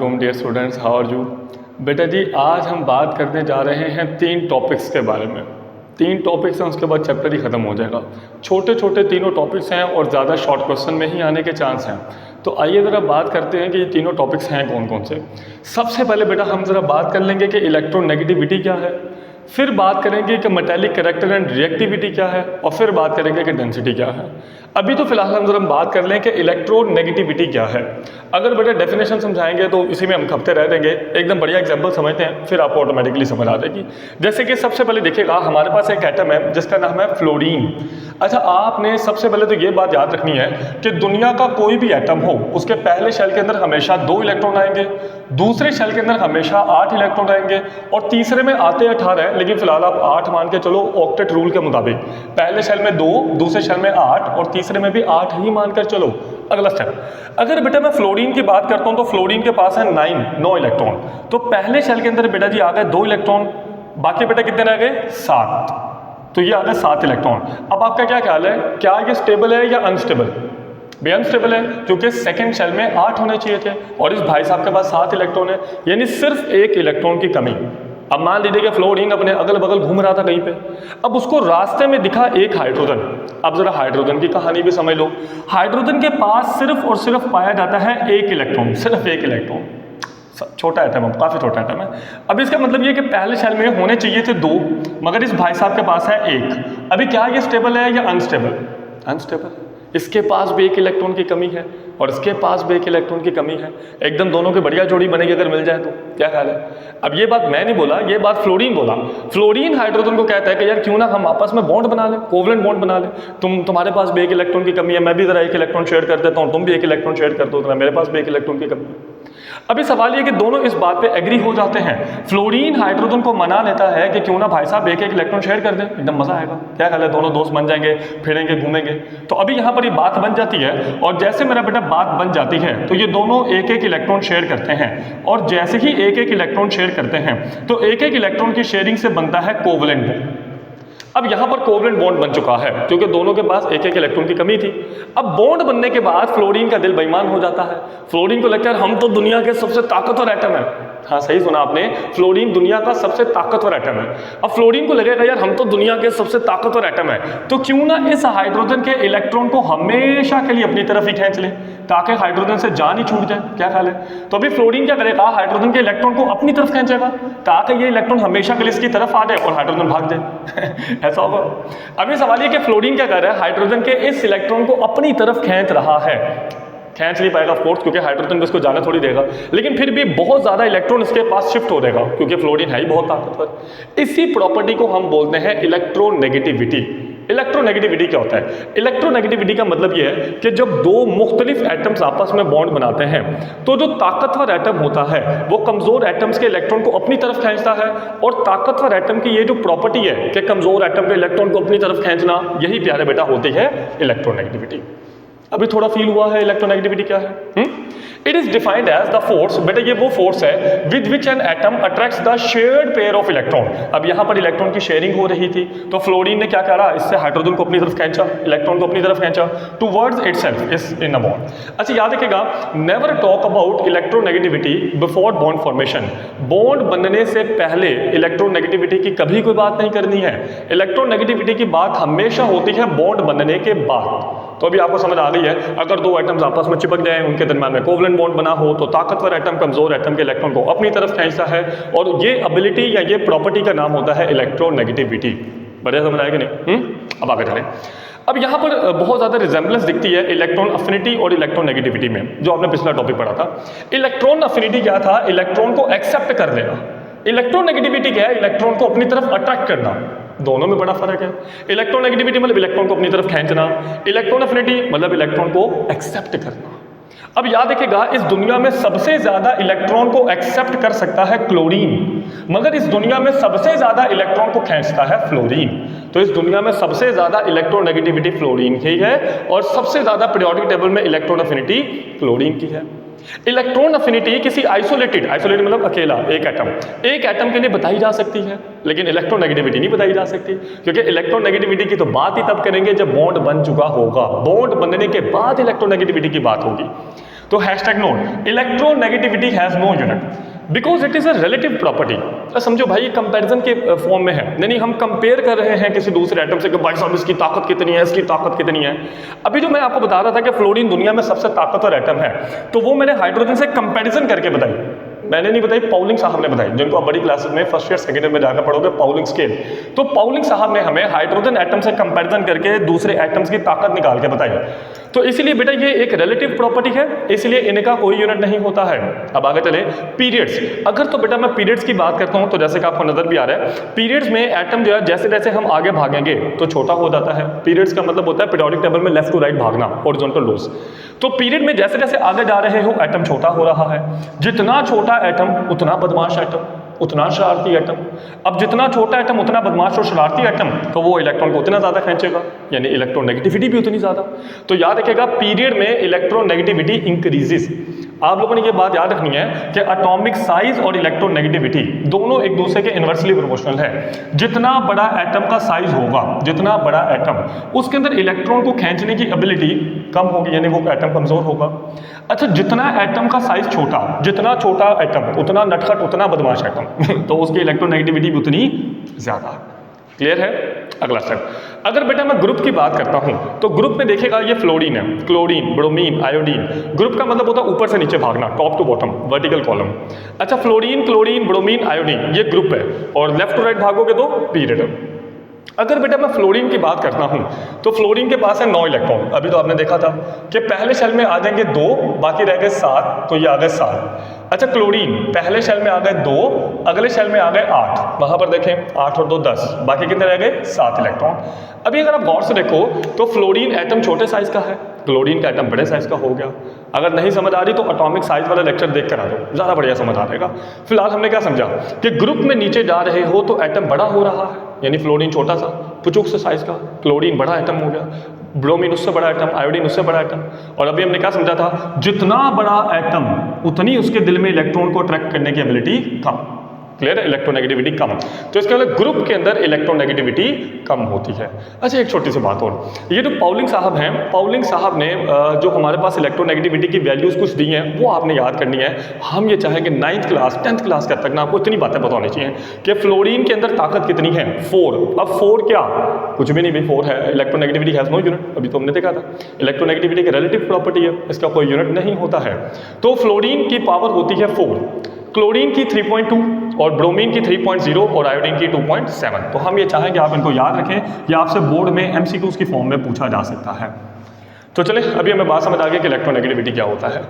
वालेकुम dear students, how are you. बेटा जी, आज हम बात करने जा रहे हैं 3 टॉपिक्स के बारे में। 3 टॉपिक्स हैं, उसके बाद चैप्टर ही ख़त्म हो जाएगा। छोटे छोटे तीनों टॉपिक्स हैं और ज़्यादा शॉर्ट क्वेश्चन में ही आने के चांस हैं। तो आइए ज़रा बात करते हैं कि ये तीनों टॉपिक्स हैं कौन कौन से। सबसे पहले बेटा हम ज़रा बात कर लेंगे कि इलेक्ट्रोनेगेटिविटी क्या है, फिर बात करेंगे कि मेटालिक कैरेक्टर एंड रिएक्टिविटी क्या है, और फिर बात करेंगे कि डेंसिटी क्या है। अभी तो फिलहाल हम जरा बात कर लें कि इलेक्ट्रोनेगेटिविटी क्या है। अगर बेटा डेफिनेशन समझाएंगे तो इसी में हम खपते रह देंगे। एकदम बढ़िया एग्जांपल समझते हैं, फिर आपको ऑटोमेटिकली समझ आ जाएगी। जैसे कि सबसे पहले देखिएगा, हमारे पास एक एटम है जिसका नाम है फ्लोरीन। अच्छा, आपने सबसे पहले तो ये बात याद रखनी है कि दुनिया का कोई भी एटम हो, उसके पहले शेल के अंदर हमेशा 2 इलेक्ट्रॉन आएंगे, दूसरे शेल के अंदर हमेशा 8 इलेक्ट्रॉन आएंगे, और तीसरे में आते 18 हैं, लेकिन फिलहाल आप 8 मान के चलो ऑक्टेट रूल के मुताबिक। पहले शेल में 2, दूसरे शेल में 8 और तीसरे में भी 8 ही मानकर चलो। अगला स्टेप, अगर बेटा मैं फ्लोरीन की बात करता हूं तो फ्लोरीन के पास है 9 इलेक्ट्रॉन। तो पहले शेल के अंदर बेटा जी आ गए 2 इलेक्ट्रॉन, बाकी बेटा कितने रह गए 7। तो ये आ गए 7 इलेक्ट्रॉन। अब आपका क्या ख्याल है, क्या ये स्टेबल है या अनस्टेबल? भी अनस्टेबल है, क्योंकि सेकंड शेल में 8 होने चाहिए थे और इस भाई साहब के पास 7 इलेक्ट्रॉन है, यानी सिर्फ 1 इलेक्ट्रॉन की कमी। अब मान लीजिए कि फ्लोरीन अपने अगल बगल घूम रहा था कहीं पे, अब उसको रास्ते में दिखा एक हाइड्रोजन। अब जरा हाइड्रोजन की कहानी भी समझ लो। हाइड्रोजन के पास सिर्फ और सिर्फ पाया जाता है 1 इलेक्ट्रॉन, सिर्फ 1 इलेक्ट्रॉन। छोटा एटम है, काफ़ी छोटा एटम है। अब इसका मतलब ये कि पहले शेल में होने चाहिए थे 2, मगर इस भाई साहब के पास है 1। अभी क्या ये स्टेबल है या अनस्टेबल? अनस्टेबल। इसके पास भी 1 इलेक्ट्रॉन की कमी है और इसके पास भी 1 इलेक्ट्रॉन की कमी है। एकदम दोनों की बढ़िया जोड़ी बनेगी अगर मिल जाए तो। क्या ख्याल है? अब ये बात मैं नहीं बोला, ये बात फ्लोरीन बोला। फ्लोरीन हाइड्रोजन को कहता है कि यार क्यों ना हम आपस में बॉन्ड बना लें, कोवलेंट बॉन्ड बना लें। तुम्हारे पास भी 1 इलेक्ट्रॉन की कमी है, मैं भी जरा 1 इलेक्ट्रॉन शेयर कर देता हूँ, तुम भी 1 इलेक्ट्रॉन शेयर कर दो, तो मेरे पास भी 1 इलेक्ट्रॉन की कमी है। अभी सवाल ये कि दोनों इस बात पे एग्री हो जाते हैं। फ्लोरीन हाइड्रोजन को मना लेता है कि क्यों ना भाई साहब 1 इलेक्ट्रॉन शेयर कर दें, एकदम मजा आएगा। क्या ख्याल है? दोनों दोस्त बन जाएंगे, फिरेंगे, घूमेंगे। तो अभी यहाँ पर ये बात बन जाती है, और जैसे मेरा बेटा बात बन जाती है तो ये दोनों 1 इलेक्ट्रॉन शेयर करते हैं, और जैसे ही 1 इलेक्ट्रॉन शेयर करते हैं तो 1 इलेक्ट्रॉन की शेयरिंग से बनता है कोवलेंट बॉन्ड। अब यहां पर कोवलेंट बॉन्ड बन चुका है क्योंकि दोनों के पास 1 इलेक्ट्रॉन की कमी थी। अब बॉन्ड बनने के बाद फ्लोरीन का दिल बेईमान हो जाता है। फ्लोरीन को लगता है हम तो दुनिया के सबसे ताकतवर एटम है। हाँ, सही सुना आपने, फ्लोरीन दुनिया का सबसे ताकतवर एटम है। अब फ्लोरीन को लगेगा यार हम तो दुनिया के सबसे ताकतवर एटम है, तो क्यों ना इस हाइड्रोजन के इलेक्ट्रॉन को हमेशा के लिए अपनी तरफ ही खींच ले ताकि हाइड्रोजन से जान ही छूट जाए। क्या ख्याल है? तो अभी फ्लोरीन क्या करेगा, हाइड्रोजन के इलेक्ट्रॉन को अपनी तरफ खींचेगा ताकि ये इलेक्ट्रॉन हमेशा के लिए इसकी तरफ आ जाए और हाइड्रोजन भाग जाए। ऐसा होगा। अभी सवाल ये कि फ्लोरीन क्या कर रहा है, हाइड्रोजन के इस इलेक्ट्रॉन को अपनी तरफ खींच रहा है। खींच नहीं पाएगा ऑफकोर्स, क्योंकि हाइड्रोजन इसको जाने थोड़ी देगा, लेकिन फिर भी बहुत ज़्यादा इलेक्ट्रॉन इसके पास शिफ्ट हो जाएगा क्योंकि फ्लोरीन है ही बहुत ताकतवर। इसी प्रॉपर्टी को हम बोलते हैं इलेक्ट्रोनेगेटिविटी। इलेक्ट्रोनेगेटिविटी क्या होता है? इलेक्ट्रोनेगेटिविटी का मतलब यह है कि जब 2 मुख्तलिफ एटम्स आपस में बॉन्ड बनाते हैं तो जो ताकतवर एटम होता है वो कमज़ोर एटम्स के इलेक्ट्रॉन को अपनी तरफ खींचता है, और ताकतवर एटम की ये जो प्रॉपर्टी है कि कमज़ोर एटम के इलेक्ट्रॉन को अपनी तरफ खींचना, यही प्यारे बेटा होती है इलेक्ट्रोनेगेटिविटी। अभी थोड़ा फील हुआ है इलेक्ट्रोनेगेटिविटी क्या है? It is defined as the force, बेटा ये वो फोर्स है with which an atom attracts the shared pair of electron. अब यहाँ पर इलेक्ट्रॉन की शेयरिंग हो रही थी, तो फ्लोरीन ने क्या करा, इससे हाइड्रोजन को अपनी तरफ खींचा, इलेक्ट्रॉन को अपनी तरफ खींचा towards itself is in a bond. अच्छा, याद रखिएगा, never talk about electronegativity before bond formation. Bond बनने से पहले इलेक्ट्रोनेगेटिविटी की कभी कोई बात नहीं करनी है। इलेक्ट्रोनेगेटिविटी की बात हमेशा होती है बॉन्ड बनने के बाद। तो अभी आपको समझ आ गई है, अगर 2 एटम्स आपस में चिपक जाएं, उनके दरम्यान में कोवलेंट बॉन्ड बना हो, तो ताकतवर एटम कमजोर एटम के इलेक्ट्रॉन को अपनी तरफ खींचता है, और ये एबिलिटी या ये प्रॉपर्टी का नाम होता है इलेक्ट्रोनेगेटिविटी। बढ़िया समझ आएगा नहीं? अब आगे चलें। अब यहाँ पर बहुत ज़्यादा रिजेंबलेंस दिखती है इलेक्ट्रॉन अफिनिटी और इलेक्ट्रोनेगेटिविटी में, जो आपने पिछला टॉपिक पढ़ा था। इलेक्ट्रॉन अफिनिटी क्या था? इलेक्ट्रॉन को एक्सेप्ट कर लेना। इलेक्ट्रोनेगेटिविटी क्या है? इलेक्ट्रॉन को अपनी तरफ अट्रैक्ट करना। दोनों में बड़ा फर्क है। इलेक्ट्रोनेगेटिविटी मतलब इलेक्ट्रॉन को अपनी तरफ खींचना, इलेक्ट्रॉन अफिनिटी मतलब इलेक्ट्रॉन को एक्सेप्ट करना। अब याद रखिएगा, इस दुनिया में सबसे ज्यादा इलेक्ट्रॉन को एक्सेप्ट कर सकता है क्लोरीन, मगर इस दुनिया में सबसे ज्यादा इलेक्ट्रॉन को खींचता है फ्लोरीन। तो इस दुनिया में सबसे ज्यादा इलेक्ट्रोनेगेटिविटी फ्लोरीन की है, और सबसे ज्यादा पीरियोडिक टेबल में इलेक्ट्रॉन अफिनिटी क्लोरीन की है। इलेक्ट्रॉन अफिनिटी किसी आइसोलेटेड मतलब अकेला एक एटम के लिए बताई जा सकती है, लेकिन इलेक्ट्रोनेगेटिविटी नहीं बताई जा सकती, क्योंकि इलेक्ट्रोनेगेटिविटी की तो बात ही तब करेंगे जब बॉन्ड बन चुका होगा। बॉन्ड बनने के बाद इलेक्ट्रोनेगेटिविटी की बात होगी। तो hashtag note, electronegativity has no unit because it is a relative property. समझो भाई, कंपैरिजन के फॉर्म में है, यानी हम कंपेयर कर रहे हैं किसी दूसरे एटम से कि भाई साहब इसकी ताकत कितनी है, इसकी ताकत कितनी है। अभी जो मैं आपको बता रहा था कि फ्लोरीन दुनिया में सबसे ताकतवर एटम है, तो वो मैंने हाइड्रोजन से कंपैरिजन करके बताई। मैंने नहीं बताई, पाउलिंग साहब ने बताई, जिनको आप बड़ी क्लासेस में फर्स्ट ईयर सेकेंड ईयर में जाकर पढ़ोगे पाउलिंग स्केल। तो पाउलिंग साहब ने हमें हाइड्रोजन एटम से कंपैरिजन करके दूसरे एटम्स की ताकत निकाल के बताई। तो इसीलिए बेटा ये एक रिलेटिव प्रॉपर्टी है, इसलिए इनका कोई यूनिट नहीं होता है। अब आगे चले पीरियड्स। अगर तो बेटा मैं पीरियड्स की बात करता हूँ, तो जैसे कि आपको नजर भी आ रहा है, पीरियड्स में एटम जो है जैसे जैसे हम आगे भागेंगे तो छोटा हो जाता है। पीरियड्स का मतलब होता है पीरियोडिक टेबल में लेफ्ट टू राइट भागना, हॉरिजॉन्टल लॉस। तो पीरियड में जैसे जैसे आगे जा रहे हो एटम छोटा हो रहा है। जितना छोटा एटम उतना बदमाश एटम, उतना शरारती एटम। अब जितना छोटा एटम उतना बदमाश और शरारती एटम, तो वो इलेक्ट्रॉन को उतना ज़्यादा खींचेगा, यानी इलेक्ट्रोनेगेटिविटी भी उतनी ज़्यादा। तो याद रखिएगा, पीरियड में इलेक्ट्रोनेगेटिविटी इंक्रीजेस। आप लोगों ने ये बात याद रखनी है कि एटॉमिक साइज और इलेक्ट्रोनेगेटिविटी दोनों एक दूसरे के इन्वर्सली प्रोपोर्शनल है। जितना बड़ा एटम का साइज होगा, जितना बड़ा एटम, उसके अंदर इलेक्ट्रॉन को खींचने की एबिलिटी कम होगी, यानी वो एटम कमजोर होगा। अच्छा, जितना एटम का साइज छोटा, जितना छोटा एटम उतना नटखट, उतना बदमाश एटम तो उसकी इलेक्ट्रोनेगेटिविटी भी उतनी ज्यादा। क्लियर है? अगला स्टेप, अगर बेटा मैं ग्रुप की बात करता हूं, तो ग्रुप में देखिएगा ये फ्लोरीन है, क्लोरीन, ब्रोमीन, आयोडीन। ग्रुप का मतलब होता है ऊपर से नीचे भागना, top to bottom, vertical column. अच्छा, फ्लोरीन, क्लोरीन, ब्रोमीन, आयोडीन ये ग्रुप है, और लेफ्ट टू राइट भागोगे तो पीरियड। अगर बेटा मैं फ्लोरीन की बात करता हूं, तो फ्लोरीन के पास है 9 इलेक्ट्रॉन। अभी तो आपने देखा था कि पहले शेल में आ जाएंगे 2, बाकी रह गए 7, तो ये आ गए 7। अच्छा, क्लोरीन पहले शेल में आ गए 2, अगले शेल में आ गए 8। वहां पर देखें 8 और 2 10, बाकी कितने रह गए? 7 इलेक्ट्रॉन। अभी अगर आप गौर से देखो तो फ्लोरीन एटम छोटे साइज का है, क्लोरीन का एटम बड़े साइज का हो गया। अगर नहीं समझ आ रही तो एटॉमिक साइज वाला लेक्चर देख कर आ जाओ, ज़्यादा बढ़िया समझ आ जाएगा। फिलहाल हमने क्या समझा कि ग्रुप में नीचे जा रहे हो तो एटम बड़ा हो रहा है, यानी फ्लोरीन छोटा सा पुचुक से साइज का, क्लोरीन बड़ा एटम हो गया, ब्रोमीन उससे बड़ा एटम, आयोडीन उससे बड़ा एटम। और अभी हमने क्या समझा था, जितना बड़ा एटम उतनी उसके दिल में इलेक्ट्रॉन को अट्रैक्ट करने की एबिलिटी कम। क्लियर है? इलेक्ट्रोनेगेटिविटी कम। तो इसके मतलब ग्रुप के अंदर इलेक्ट्रोनेगेटिविटी कम होती है। अच्छा, एक छोटी सी बात और, ये जो पाउलिंग साहब हैं, पाउलिंग साहब ने जो हमारे पास इलेक्ट्रोनेगेटिविटी की वैल्यूज़ कुछ दी हैं वो आपने याद करनी है। हम ये चाहेंगे 9th क्लास 10th क्लास तक ना आपको इतनी बातें पता होनी चाहिए कि फ्लोरीन के अंदर ताकत कितनी है, 4। अब 4 क्या, कुछ भी नहीं भाई, 4 है। इलेक्ट्रोनेगेटिविटी हैज़ नो यूनिट, अभी तो हमने देखा था। इलेक्ट्रोनेगेटिविटी की रिलेटिव प्रॉपर्टी है, इसका कोई यूनिट नहीं होता है। तो फ्लोरीन की पावर होती है 4, क्लोरीन की 3.2 और ब्रोमीन की 3.0 और आयोडीन की 2.7। तो हम ये चाहें कि आप इनको याद रखें, या आपसे बोर्ड में MCQs की फॉर्म में पूछा जा सकता है। तो चले, अभी हमें बात समझ आ गई कि इलेक्ट्रोनेगेटिविटी क्या होता है।